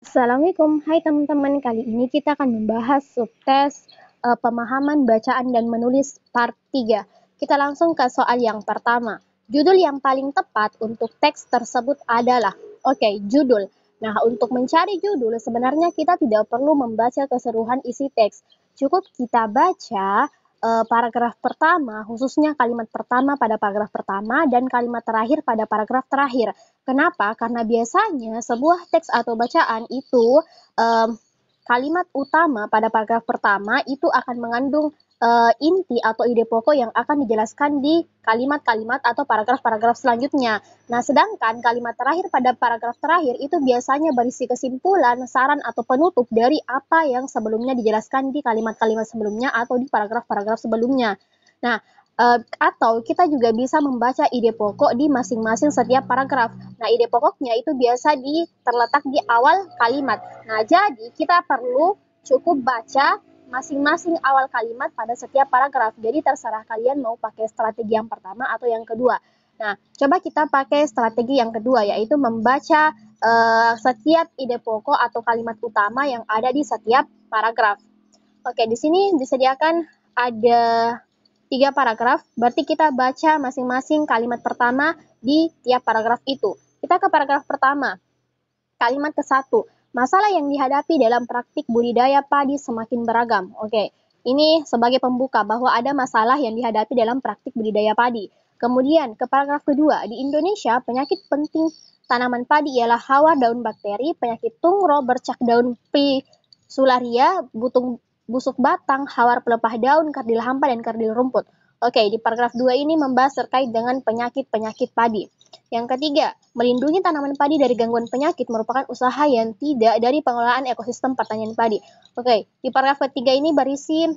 Assalamualaikum, hai teman-teman. Kali ini kita akan membahas subtes pemahaman bacaan dan menulis part 3. Kita langsung ke soal yang pertama. Judul yang paling tepat untuk teks tersebut adalah, judul. Nah, untuk mencari judul sebenarnya kita tidak perlu membaca keseluruhan isi teks. Cukup kita baca paragraf pertama, khususnya kalimat pertama pada paragraf pertama dan kalimat terakhir pada paragraf terakhir. Kenapa? Karena biasanya sebuah teks atau bacaan itu kalimat utama pada paragraf pertama itu akan mengandung inti atau ide pokok yang akan dijelaskan di kalimat-kalimat atau paragraf-paragraf selanjutnya. Nah, sedangkan kalimat terakhir pada paragraf terakhir itu biasanya berisi kesimpulan, saran, atau penutup dari apa yang sebelumnya dijelaskan di kalimat-kalimat sebelumnya atau di paragraf-paragraf sebelumnya. Nah, atau kita juga bisa membaca ide pokok di masing-masing setiap paragraf. Nah, ide pokoknya itu biasa terletak di awal kalimat. Nah, jadi kita perlu cukup baca masing-masing awal kalimat pada setiap paragraf. Jadi terserah kalian mau pakai strategi yang pertama atau yang kedua. Nah, coba kita pakai strategi yang kedua, yaitu membaca setiap ide pokok atau kalimat utama yang ada di setiap paragraf. Oke, di sini disediakan ada 3 paragraf, berarti kita baca masing-masing kalimat pertama di tiap paragraf itu. Kita ke paragraf pertama, kalimat ke-1. Masalah yang dihadapi dalam praktik budidaya padi semakin beragam. Oke, ini sebagai pembuka bahwa ada masalah yang dihadapi dalam praktik budidaya padi. Kemudian ke paragraf kedua, di Indonesia penyakit penting tanaman padi ialah hawa daun bakteri, penyakit tungro, bercak daun P-sularia, busuk batang, hawar pelepah daun, kerdil hampa, dan kerdil rumput. Oke, di paragraf 2 ini membahas terkait dengan penyakit-penyakit padi. Yang ketiga, melindungi tanaman padi dari gangguan penyakit merupakan usaha yang tidak dari pengelolaan ekosistem pertanian padi. Oke, di paragraf ketiga ini berisi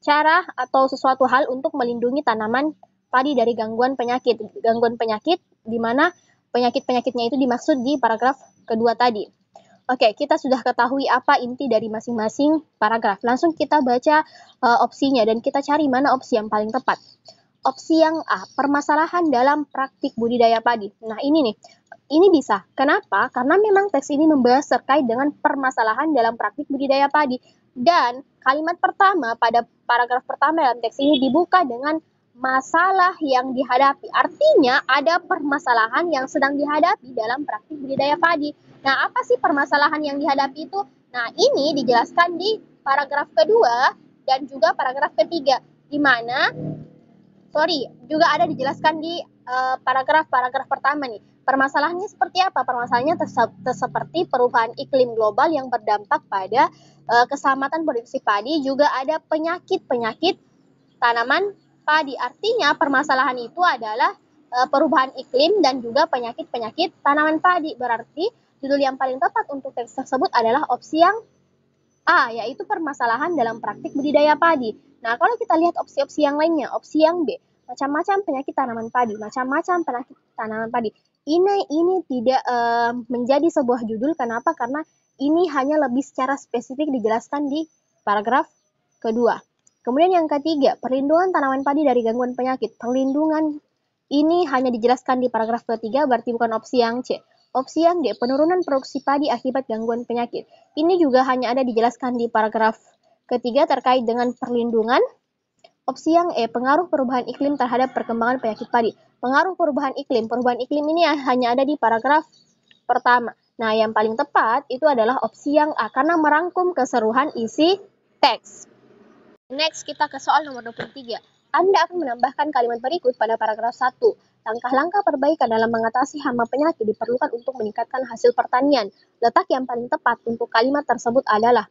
cara atau sesuatu hal untuk melindungi tanaman padi dari gangguan penyakit. Gangguan penyakit di mana penyakit-penyakitnya itu dimaksud di paragraf kedua tadi. Oke, kita sudah ketahui apa inti dari masing-masing paragraf. Langsung kita baca opsinya dan kita cari mana opsi yang paling tepat. Opsi yang A, permasalahan dalam praktik budidaya padi. Nah, ini nih, ini bisa. Kenapa? Karena memang teks ini membahas terkait dengan permasalahan dalam praktik budidaya padi. Dan kalimat pertama pada paragraf pertama dalam teks ini dibuka dengan masalah yang dihadapi. Artinya ada permasalahan yang sedang dihadapi dalam praktik budidaya padi. Nah, apa sih permasalahan yang dihadapi itu? Nah, ini dijelaskan di paragraf kedua dan juga paragraf ketiga, di mana juga ada dijelaskan di paragraf-paragraf pertama nih. Permasalahannya seperti apa? Permasalahannya seperti perubahan iklim global yang berdampak pada keselamatan produksi padi, juga ada penyakit-penyakit tanaman padi. Artinya permasalahan itu adalah perubahan iklim dan juga penyakit-penyakit tanaman padi. Berarti judul yang paling tepat untuk teks tersebut adalah opsi yang A, yaitu permasalahan dalam praktik budidaya padi. Nah, kalau kita lihat opsi-opsi yang lainnya, opsi yang B, macam-macam penyakit tanaman padi, macam-macam penyakit tanaman padi. Ini tidak menjadi sebuah judul. Kenapa? Karena ini hanya lebih secara spesifik dijelaskan di paragraf kedua. Kemudian yang ketiga, perlindungan tanaman padi dari gangguan penyakit. Perlindungan ini hanya dijelaskan di paragraf ketiga, berarti bukan opsi yang C. Opsi yang D, penurunan produksi padi akibat gangguan penyakit. Ini juga hanya ada dijelaskan di paragraf ketiga terkait dengan perlindungan. Opsi yang E, pengaruh perubahan iklim terhadap perkembangan penyakit padi. Pengaruh perubahan iklim ini hanya ada di paragraf pertama. Nah, yang paling tepat itu adalah opsi yang A, karena merangkum keseluruhan isi teks. Next, kita ke soal nomor 23. Anda akan menambahkan kalimat berikut pada paragraf 1. Langkah-langkah perbaikan dalam mengatasi hama penyakit diperlukan untuk meningkatkan hasil pertanian. Letak yang paling tepat untuk kalimat tersebut adalah,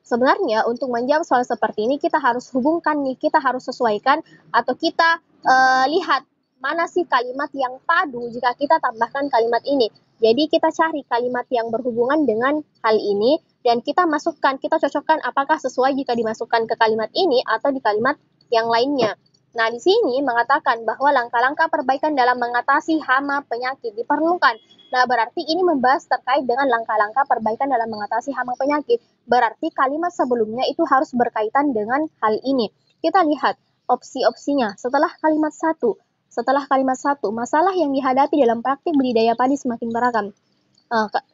sebenarnya untuk menjawab soal seperti ini kita harus hubungkan nih, kita harus sesuaikan atau kita lihat mana sih kalimat yang padu jika kita tambahkan kalimat ini. Jadi kita cari kalimat yang berhubungan dengan hal ini dan kita masukkan, kita cocokkan apakah sesuai jika dimasukkan ke kalimat ini atau di kalimat yang lainnya. Nah, di sini mengatakan bahwa langkah-langkah perbaikan dalam mengatasi hama penyakit diperlukan. Nah, berarti ini membahas terkait dengan langkah-langkah perbaikan dalam mengatasi hama penyakit. Berarti kalimat sebelumnya itu harus berkaitan dengan hal ini. Kita lihat opsi-opsinya. Setelah kalimat 1, masalah yang dihadapi dalam praktik budidaya padi semakin beragam.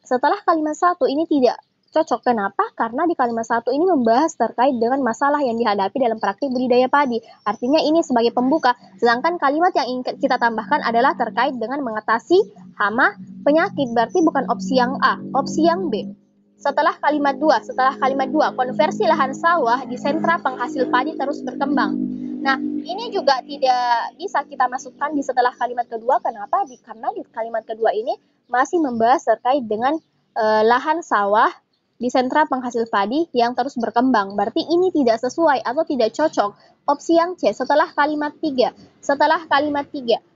Setelah kalimat 1 ini tidak cocok. Kenapa? Karena di kalimat 1 ini membahas terkait dengan masalah yang dihadapi dalam praktik budidaya padi. Artinya ini sebagai pembuka. Sedangkan kalimat yang ingin kita tambahkan adalah terkait dengan mengatasi hama penyakit. Berarti bukan opsi yang A, opsi yang B. Setelah kalimat 2, konversi lahan sawah di sentra penghasil padi terus berkembang. Nah, ini juga tidak bisa kita masukkan di setelah kalimat kedua. Kenapa? Karena di kalimat kedua ini masih membahas terkait dengan lahan sawah di sentra penghasil padi yang terus berkembang. Berarti ini tidak sesuai atau tidak cocok. Opsi yang C setelah kalimat 3.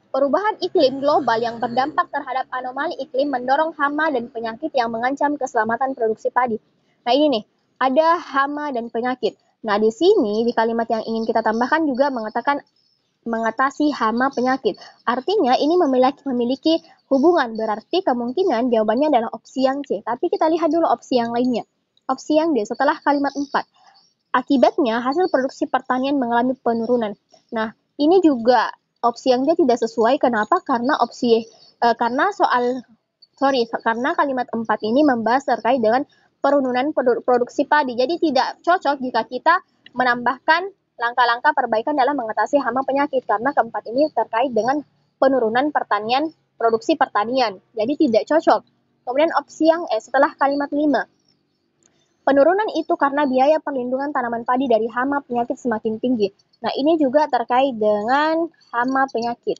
Perubahan iklim global yang berdampak terhadap anomali iklim mendorong hama dan penyakit yang mengancam keselamatan produksi padi. Nah, ini nih, ada hama dan penyakit. Nah, di sini di kalimat yang ingin kita tambahkan juga mengatakan mengatasi hama penyakit. Artinya ini memiliki hubungan, berarti kemungkinan jawabannya adalah opsi yang C. Tapi kita lihat dulu opsi yang lainnya. Opsi yang D setelah kalimat 4. Akibatnya hasil produksi pertanian mengalami penurunan. Nah, ini juga opsi yang D tidak sesuai. Kenapa? Karena karena kalimat 4 ini membahas terkait dengan penurunan produksi padi. Jadi tidak cocok jika kita menambahkan langkah-langkah perbaikan dalam mengatasi hama penyakit, karena keempat ini terkait dengan penurunan produksi pertanian. Jadi tidak cocok. Kemudian opsi yang E setelah kalimat 5. Penurunan itu karena biaya perlindungan tanaman padi dari hama penyakit semakin tinggi. Nah, ini juga terkait dengan hama penyakit.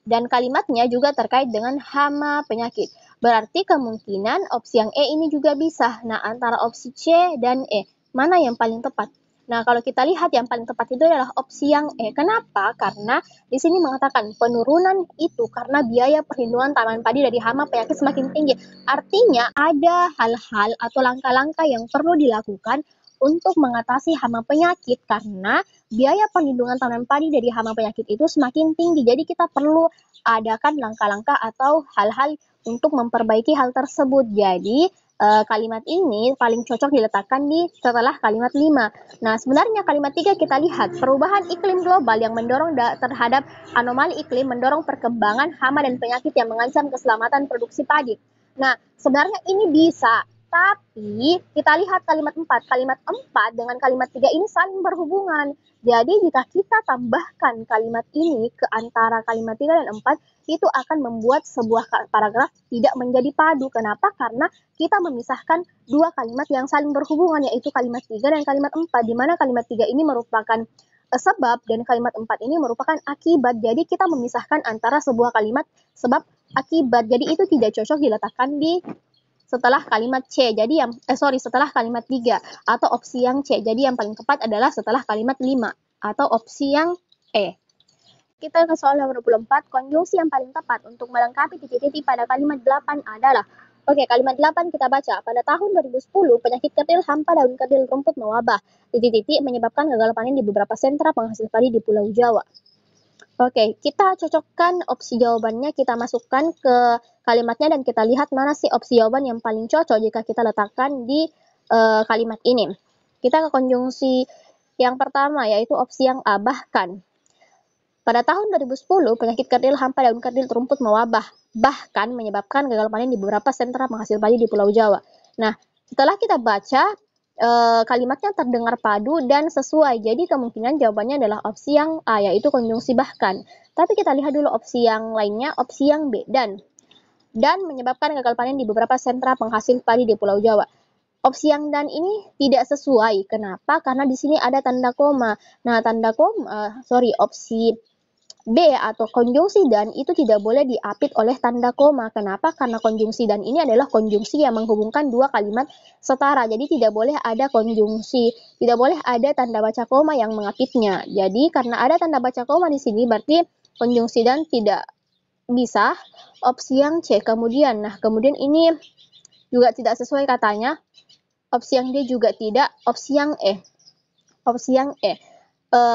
Dan kalimatnya juga terkait dengan hama penyakit. Berarti kemungkinan opsi yang E ini juga bisa. Nah, antara opsi C dan E, mana yang paling tepat? Nah, kalau kita lihat yang paling tepat itu adalah opsi yang E. Kenapa? Karena di sini mengatakan penurunan itu karena biaya perlindungan tanaman padi dari hama penyakit semakin tinggi. Artinya ada hal-hal atau langkah-langkah yang perlu dilakukan untuk mengatasi hama penyakit karena biaya perlindungan tanaman padi dari hama penyakit itu semakin tinggi. Jadi kita perlu adakan langkah-langkah atau hal-hal untuk memperbaiki hal tersebut. Jadi kalimat ini paling cocok diletakkan di setelah kalimat 5. Nah, sebenarnya kalimat 3 kita lihat perubahan iklim global yang mendorong terhadap anomali iklim mendorong perkembangan hama dan penyakit yang mengancam keselamatan produksi padi. Nah, sebenarnya ini bisa, tapi kita lihat kalimat 4. Kalimat 4 dengan kalimat 3 ini saling berhubungan. Jadi jika kita tambahkan kalimat ini ke antara kalimat 3 dan 4, itu akan membuat sebuah paragraf tidak menjadi padu. Kenapa? Karena kita memisahkan dua kalimat yang saling berhubungan, yaitu kalimat 3 dan kalimat 4, di mana kalimat 3 ini merupakan sebab dan kalimat 4 ini merupakan akibat. Jadi kita memisahkan antara sebuah kalimat sebab akibat. Jadi itu tidak cocok diletakkan di setelah kalimat C. Jadi setelah kalimat 3 atau opsi yang C. Jadi yang paling tepat adalah setelah kalimat 5 atau opsi yang E. Kita ke soal nomor 24, konjungsi yang paling tepat untuk melengkapi titik-titik pada kalimat 8 adalah, kalimat 8 kita baca. Pada tahun 2010, penyakit kerdil hampa daun kerdil rumput mewabah. Titik-titik menyebabkan gagal panen di beberapa sentra penghasil padi di Pulau Jawa. Kita cocokkan opsi jawabannya, kita masukkan ke kalimatnya dan kita lihat mana sih opsi jawaban yang paling cocok jika kita letakkan di kalimat ini. Kita ke konjungsi yang pertama, yaitu opsi yang A, bahkan. Pada tahun 2010, penyakit kerdil hampa daun kerdil rumput mewabah, bahkan menyebabkan gagal panen di beberapa sentra penghasil padi di Pulau Jawa. Nah, setelah kita baca, kalimatnya terdengar padu dan sesuai. Jadi kemungkinan jawabannya adalah opsi yang A, yaitu konjungsi bahkan. Tapi kita lihat dulu opsi yang lainnya, opsi yang B, dan menyebabkan gagal panen di beberapa sentra penghasil padi di Pulau Jawa. Opsi yang dan ini tidak sesuai. Kenapa? Karena di sini ada tanda koma. Nah, opsi B atau konjungsi dan itu tidak boleh diapit oleh tanda koma. Kenapa? Karena konjungsi dan ini adalah konjungsi yang menghubungkan dua kalimat setara. Jadi tidak boleh ada konjungsi, tidak boleh ada tanda baca koma yang mengapitnya. Jadi karena ada tanda baca koma di sini berarti konjungsi dan tidak bisa. Opsi yang C. Kemudian ini juga tidak sesuai katanya. Opsi yang D juga tidak. Opsi yang E.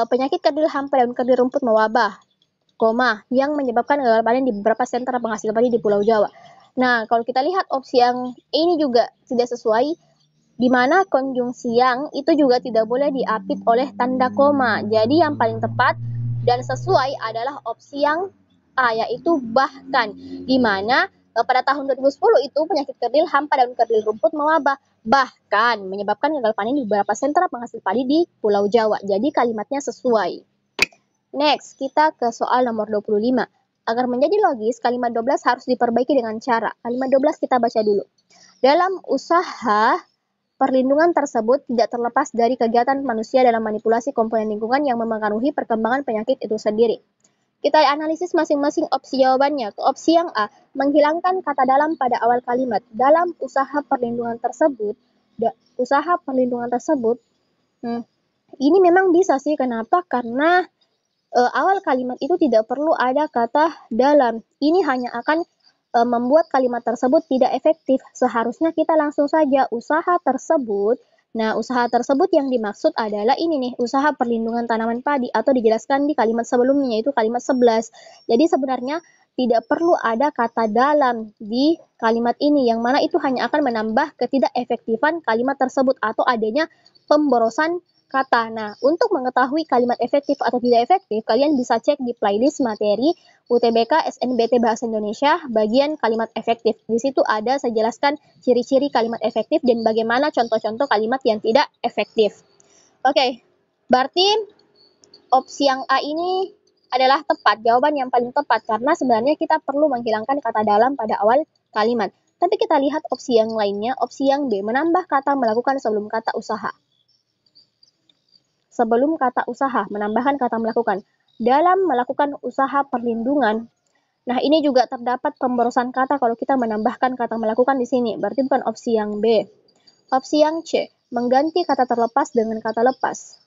Penyakit kerdil hampa daun kerdil rumput mewabah, yang menyebabkan gagal panen di beberapa sentra penghasil padi di Pulau Jawa. Nah, kalau kita lihat opsi yang ini juga tidak sesuai, di mana konjungsi yang itu juga tidak boleh diapit oleh tanda koma. Jadi yang paling tepat dan sesuai adalah opsi yang A, yaitu bahkan, di mana Pada tahun 2010 itu penyakit kerdil, hampa, dan kerdil rumput mewabah, bahkan menyebabkan gagal panen di beberapa sentra penghasil padi di Pulau Jawa. Jadi kalimatnya sesuai. Next, kita ke soal nomor 25. Agar menjadi logis, kalimat 12 harus diperbaiki dengan cara. Kalimat 12 kita baca dulu. Dalam usaha perlindungan tersebut tidak terlepas dari kegiatan manusia dalam manipulasi komponen lingkungan yang memengaruhi perkembangan penyakit itu sendiri. Kita analisis masing-masing opsi jawabannya. Ke opsi yang A, menghilangkan kata dalam pada awal kalimat. Dalam usaha perlindungan tersebut, ini memang bisa sih. Kenapa? Karena awal kalimat itu tidak perlu ada kata dalam. Ini hanya akan membuat kalimat tersebut tidak efektif. Seharusnya kita langsung saja usaha tersebut. Nah, usaha tersebut yang dimaksud adalah ini nih, usaha perlindungan tanaman padi, atau dijelaskan di kalimat sebelumnya, yaitu kalimat 11. Jadi sebenarnya tidak perlu ada kata dalam di kalimat ini, yang mana itu hanya akan menambah ketidakefektifan kalimat tersebut atau adanya pemborosan kata. Nah, untuk mengetahui kalimat efektif atau tidak efektif, kalian bisa cek di playlist materi UTBK SNBT Bahasa Indonesia bagian kalimat efektif. Di situ ada saya jelaskan ciri-ciri kalimat efektif dan bagaimana contoh-contoh kalimat yang tidak efektif. Oke, berarti opsi yang A ini adalah tepat, jawaban yang paling tepat, karena sebenarnya kita perlu menghilangkan kata dalam pada awal kalimat. Tapi kita lihat opsi yang lainnya, opsi yang B, menambah kata melakukan sebelum kata usaha. Sebelum kata usaha, menambahkan kata melakukan. Dalam melakukan usaha perlindungan, nah ini juga terdapat pemborosan kata kalau kita menambahkan kata melakukan di sini. Berarti bukan opsi yang B. Opsi yang C, mengganti kata terlepas dengan kata lepas.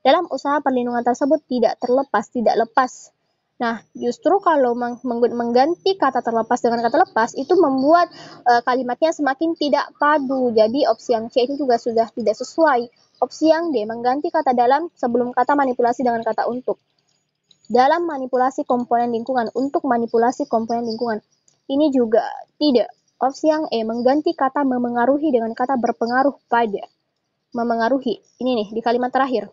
Dalam usaha perlindungan tersebut tidak terlepas, tidak lepas. Nah, justru kalau mengganti kata terlepas dengan kata lepas, itu membuat kalimatnya semakin tidak padu. Jadi opsi yang C ini juga sudah tidak sesuai. Opsi yang D, mengganti kata dalam sebelum kata manipulasi dengan kata untuk. Dalam manipulasi komponen lingkungan, untuk manipulasi komponen lingkungan. Ini juga tidak. Opsi yang E, mengganti kata memengaruhi dengan kata berpengaruh pada. Memengaruhi. Ini nih, di kalimat terakhir.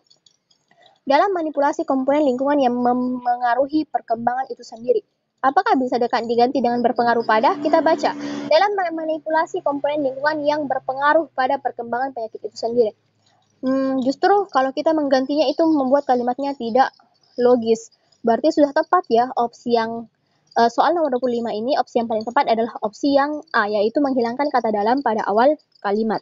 Dalam manipulasi komponen lingkungan yang memengaruhi perkembangan itu sendiri. Apakah bisa diganti dengan berpengaruh pada? Kita baca. Dalam manipulasi komponen lingkungan yang berpengaruh pada perkembangan penyakit itu sendiri. Justru kalau kita menggantinya itu membuat kalimatnya tidak logis. Berarti sudah tepat ya opsi yang soal nomor 25 ini, opsi yang paling tepat adalah opsi yang A, yaitu menghilangkan kata dalam pada awal kalimat.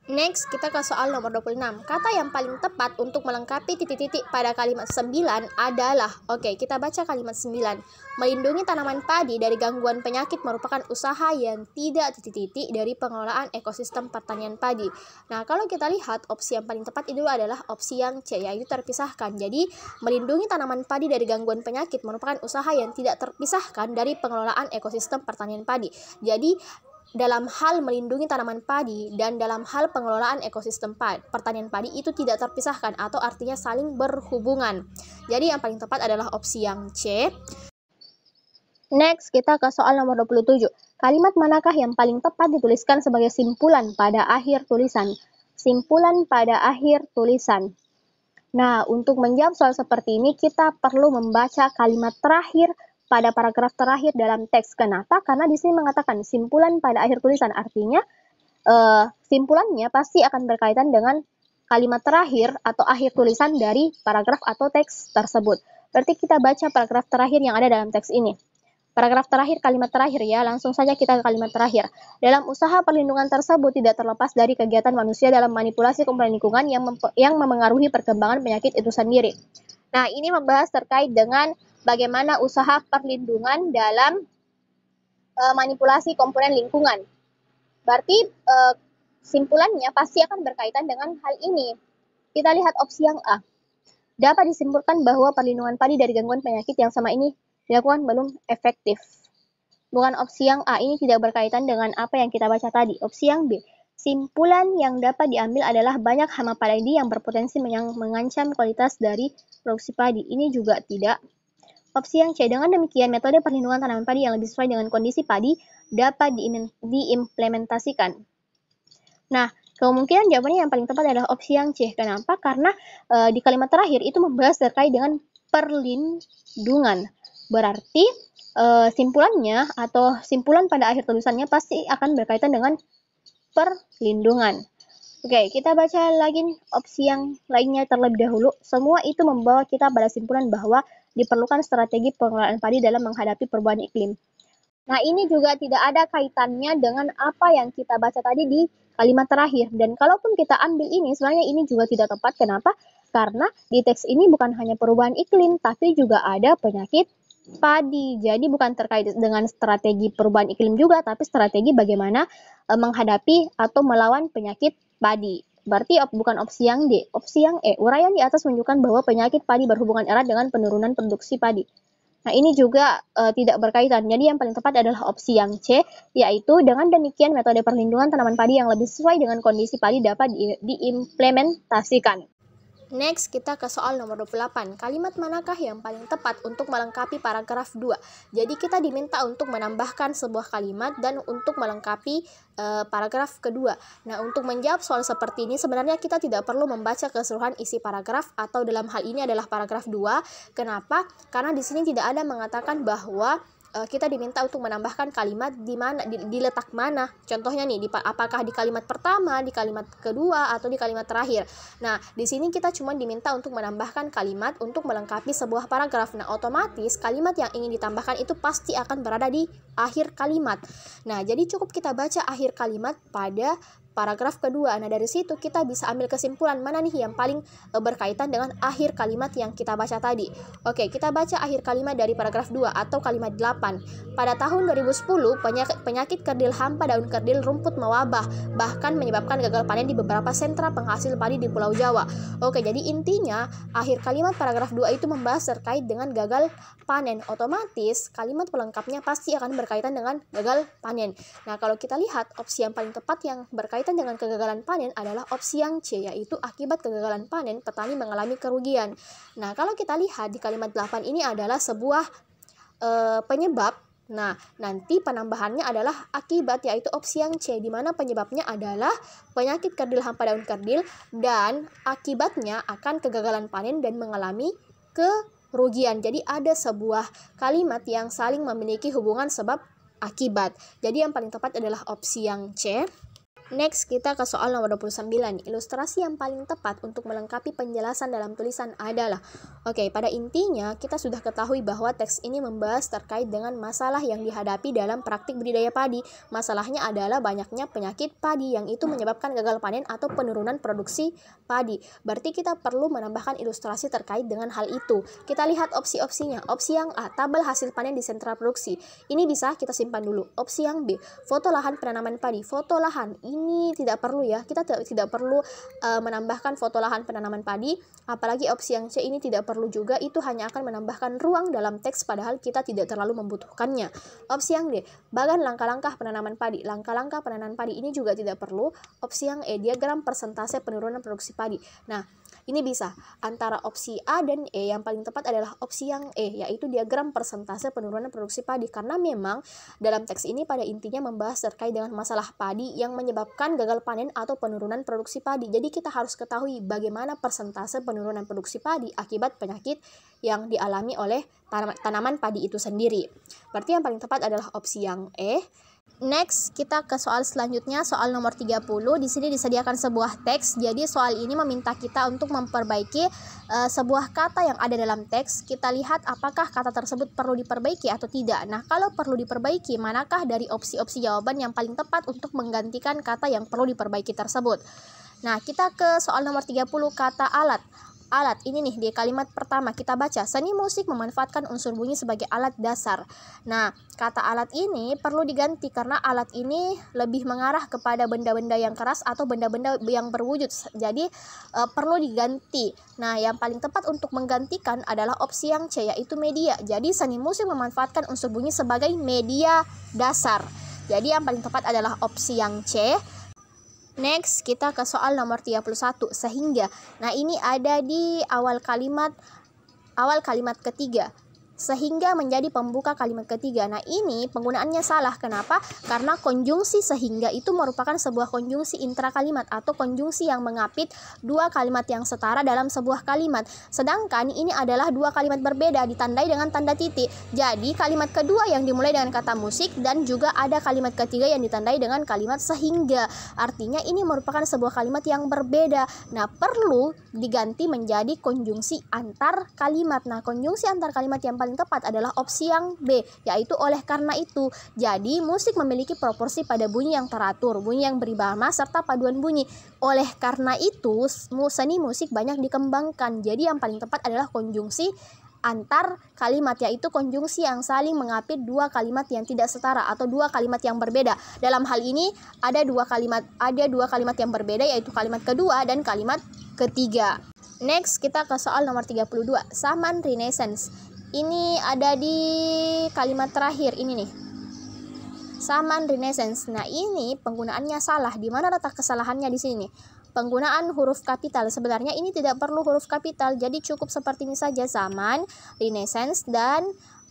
Next, kita ke soal nomor 26. Kata yang paling tepat untuk melengkapi titik-titik pada kalimat 9 adalah, oke, kita baca kalimat 9. Melindungi tanaman padi dari gangguan penyakit merupakan usaha yang tidak titik-titik dari pengelolaan ekosistem pertanian padi. Nah, kalau kita lihat opsi yang paling tepat itu adalah opsi yang C, yaitu terpisahkan. Jadi, melindungi tanaman padi dari gangguan penyakit merupakan usaha yang tidak terpisahkan dari pengelolaan ekosistem pertanian padi. Jadi, dalam hal melindungi tanaman padi dan dalam hal pengelolaan ekosistem pertanian padi itu tidak terpisahkan atau artinya saling berhubungan. Jadi yang paling tepat adalah opsi yang C. Next, kita ke soal nomor 27. Kalimat manakah yang paling tepat dituliskan sebagai simpulan pada akhir tulisan? Simpulan pada akhir tulisan. Nah, untuk menjawab soal seperti ini, kita perlu membaca kalimat terakhir pada paragraf terakhir dalam teks. Kenapa? Karena di sini mengatakan simpulan pada akhir tulisan, artinya simpulannya pasti akan berkaitan dengan kalimat terakhir atau akhir tulisan dari paragraf atau teks tersebut. Berarti kita baca paragraf terakhir yang ada dalam teks ini. Paragraf terakhir, kalimat terakhir ya, langsung saja kita ke kalimat terakhir. Dalam usaha perlindungan tersebut tidak terlepas dari kegiatan manusia dalam manipulasi komponen lingkungan yang memengaruhi perkembangan penyakit itu sendiri. Nah, ini membahas terkait dengan bagaimana usaha perlindungan dalam manipulasi komponen lingkungan. Berarti simpulannya pasti akan berkaitan dengan hal ini. Kita lihat opsi yang A. Dapat disimpulkan bahwa perlindungan padi dari gangguan penyakit yang sama ini dilakukan belum efektif. Bukan opsi yang A, ini tidak berkaitan dengan apa yang kita baca tadi. Opsi yang B. Simpulan yang dapat diambil adalah banyak hama padi yang berpotensi mengancam kualitas dari produksi padi. Ini juga tidak. Opsi yang C, dengan demikian metode perlindungan tanaman padi yang lebih sesuai dengan kondisi padi dapat diimplementasikan. Nah, kemungkinan jawabannya yang paling tepat adalah opsi yang C. Kenapa? Karena di kalimat terakhir itu membahas terkait dengan perlindungan. Berarti simpulannya atau simpulan pada akhir tulisannya pasti akan berkaitan dengan perlindungan. Oke, kita baca lagi opsi yang lainnya terlebih dahulu. Semua itu membawa kita pada simpulan bahwa diperlukan strategi pengelolaan padi dalam menghadapi perubahan iklim. Nah, ini juga tidak ada kaitannya dengan apa yang kita baca tadi di kalimat terakhir. Dan kalaupun kita ambil ini, sebenarnya ini juga tidak tepat. Kenapa? Karena di teks ini bukan hanya perubahan iklim, tapi juga ada penyakit padi. Jadi bukan terkait dengan strategi perubahan iklim juga, tapi strategi bagaimana menghadapi atau melawan penyakit padi. Berarti bukan opsi yang D. Opsi yang E. Uraian di atas menunjukkan bahwa penyakit padi berhubungan erat dengan penurunan produksi padi. Nah, ini juga tidak berkaitan. Jadi yang paling tepat adalah opsi yang C, yaitu dengan demikian metode perlindungan tanaman padi yang lebih sesuai dengan kondisi padi dapat diimplementasikan. Next, kita ke soal nomor 28. Kalimat manakah yang paling tepat untuk melengkapi paragraf 2? Jadi kita diminta untuk menambahkan sebuah kalimat dan untuk melengkapi paragraf kedua. Nah, untuk menjawab soal seperti ini sebenarnya kita tidak perlu membaca keseluruhan isi paragraf atau dalam hal ini adalah paragraf 2. Kenapa? Karena di sini tidak ada mengatakan bahwa kita diminta untuk menambahkan kalimat di mana di letak mana. Contohnya nih, apakah di kalimat pertama, di kalimat kedua, atau di kalimat terakhir. Nah, di sini kita cuma diminta untuk menambahkan kalimat untuk melengkapi sebuah paragraf. Nah, otomatis kalimat yang ingin ditambahkan itu pasti akan berada di akhir kalimat. Nah, jadi cukup kita baca akhir kalimat pada paragraf kedua. Nah, dari situ kita bisa ambil kesimpulan mana nih yang paling berkaitan dengan akhir kalimat yang kita baca tadi. Oke, kita baca akhir kalimat dari paragraf 2 atau kalimat 8. Pada tahun 2010, penyakit kerdil hampa daun kerdil rumput mewabah, bahkan menyebabkan gagal panen di beberapa sentra penghasil padi di Pulau Jawa. Oke, jadi intinya akhir kalimat paragraf 2 itu membahas terkait dengan gagal panen. Otomatis kalimat pelengkapnya pasti akan berkaitan dengan gagal panen. Nah, kalau kita lihat opsi yang paling tepat yang berkaitan dengan kegagalan panen adalah opsi yang C, yaitu akibat kegagalan panen petani mengalami kerugian. Nah, kalau kita lihat di kalimat 8 ini adalah sebuah penyebab. Nah, nanti penambahannya adalah akibat, yaitu opsi yang C, di mana penyebabnya adalah penyakit kerdil hampa daun kerdil dan akibatnya akan kegagalan panen dan mengalami kerugian. Jadi ada sebuah kalimat yang saling memiliki hubungan sebab akibat. Jadi yang paling tepat adalah opsi yang C. Next, kita ke soal nomor 29. Ilustrasi yang paling tepat untuk melengkapi penjelasan dalam tulisan adalah, oke, pada intinya kita sudah ketahui bahwa teks ini membahas terkait dengan masalah yang dihadapi dalam praktik budidaya padi. Masalahnya adalah banyaknya penyakit padi yang itu menyebabkan gagal panen atau penurunan produksi padi. Berarti kita perlu menambahkan ilustrasi terkait dengan hal itu. Kita lihat opsi-opsinya. Opsi yang A, tabel hasil panen di sentra produksi. Ini bisa kita simpan dulu. Opsi yang B, foto lahan penanaman padi. Foto lahan ini tidak perlu ya, kita tidak perlu menambahkan foto lahan penanaman padi, apalagi opsi yang C ini tidak perlu juga, itu hanya akan menambahkan ruang dalam teks padahal kita tidak terlalu membutuhkannya. Opsi yang D, bagan langkah-langkah penanaman padi. Langkah-langkah penanaman padi ini juga tidak perlu. Opsi yang E, diagram persentase penurunan produksi padi. Nah, ini bisa antara opsi A dan E, yang paling tepat adalah opsi yang E, yaitu diagram persentase penurunan produksi padi, karena memang dalam teks ini pada intinya membahas terkait dengan masalah padi yang menyebabkan gagal panen atau penurunan produksi padi. Jadi kita harus ketahui bagaimana persentase penurunan produksi padi akibat penyakit yang dialami oleh tanaman padi itu sendiri. Berarti yang paling tepat adalah opsi yang E. Next, kita ke soal selanjutnya, soal nomor 30. Di sini disediakan sebuah teks. Jadi soal ini meminta kita untuk memperbaiki sebuah kata yang ada dalam teks. Kita lihat apakah kata tersebut perlu diperbaiki atau tidak. Nah, kalau perlu diperbaiki, manakah dari opsi-opsi jawaban yang paling tepat untuk menggantikan kata yang perlu diperbaiki tersebut? Nah, kita ke soal nomor 30, kata alat. Alat ini nih, di kalimat pertama kita baca, seni musik memanfaatkan unsur bunyi sebagai alat dasar. Nah, kata alat ini perlu diganti karena alat ini lebih mengarah kepada benda-benda yang keras atau benda-benda yang berwujud. Jadi perlu diganti. Nah, yang paling tepat untuk menggantikan adalah opsi yang C, yaitu media. Jadi seni musik memanfaatkan unsur bunyi sebagai media dasar. Jadi yang paling tepat adalah opsi yang C. Next, kita ke soal nomor 31, sehingga. Nah, ini ada di awal kalimat ketiga. sehingga menjadi pembuka kalimat ketiga. Nah, ini penggunaannya salah. Kenapa? Karena konjungsi sehingga itu merupakan sebuah konjungsi intrakalimat atau konjungsi yang mengapit dua kalimat yang setara dalam sebuah kalimat. Sedangkan ini adalah dua kalimat berbeda ditandai dengan tanda titik. Jadi, kalimat kedua yang dimulai dengan kata musik dan juga ada kalimat ketiga yang ditandai dengan kalimat sehingga. Artinya ini merupakan sebuah kalimat yang berbeda. Nah, perlu diganti menjadi konjungsi antar kalimat. Nah, konjungsi antar kalimat yang paling tepat adalah opsi yang B, yaitu oleh karena itu. Jadi, musik memiliki proporsi pada bunyi yang teratur, bunyi yang berirama, serta paduan bunyi. Oleh karena itu, seni musik banyak dikembangkan. Jadi, yang paling tepat adalah konjungsi antar kalimat, yaitu konjungsi yang saling mengapit dua kalimat yang tidak setara atau dua kalimat yang berbeda. Dalam hal ini ada dua kalimat yang berbeda, yaitu kalimat kedua dan kalimat ketiga. Next, kita ke soal nomor 32, Zaman Renaissance. Ini ada di kalimat terakhir ini nih. Zaman Renaissance. Nah, ini penggunaannya salah. Di mana letak kesalahannya di sini? Penggunaan huruf kapital. Sebenarnya ini tidak perlu huruf kapital. Jadi cukup seperti ini saja, zaman Renaissance, dan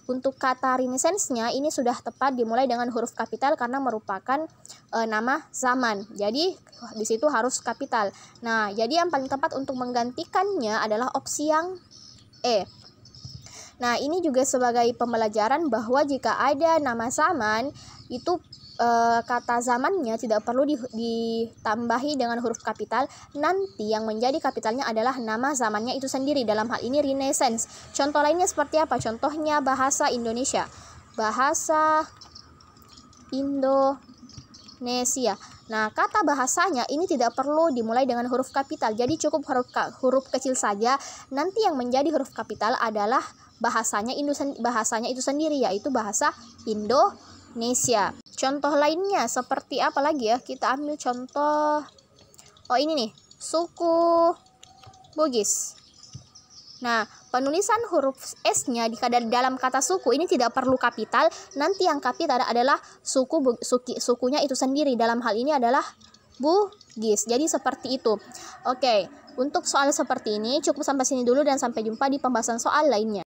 untuk kata Renaissance-nya ini sudah tepat dimulai dengan huruf kapital karena merupakan nama zaman. Jadi di situ harus kapital. Nah, jadi yang paling tepat untuk menggantikannya adalah opsi yang E. Nah, ini juga sebagai pembelajaran bahwa jika ada nama zaman, itu kata zamannya tidak perlu ditambahi dengan huruf kapital. Nanti yang menjadi kapitalnya adalah nama zamannya itu sendiri. Dalam hal ini Renaissance. Contoh lainnya seperti apa? Contohnya bahasa Indonesia. Bahasa Indonesia. Nah, kata bahasanya ini tidak perlu dimulai dengan huruf kapital. Jadi cukup huruf kecil saja. Nanti yang menjadi huruf kapital adalah bahasanya itu sendiri, yaitu bahasa Indonesia. Contoh lainnya seperti apa lagi ya? Kita ambil contoh. Oh, ini nih, suku Bugis. Nah, penulisan huruf S-nya di dalam kata suku ini tidak perlu kapital. Nanti yang kapital adalah sukunya itu sendiri. Dalam hal ini adalah Bugis. Jadi seperti itu. Oke, untuk soal seperti ini cukup sampai sini dulu dan sampai jumpa di pembahasan soal lainnya.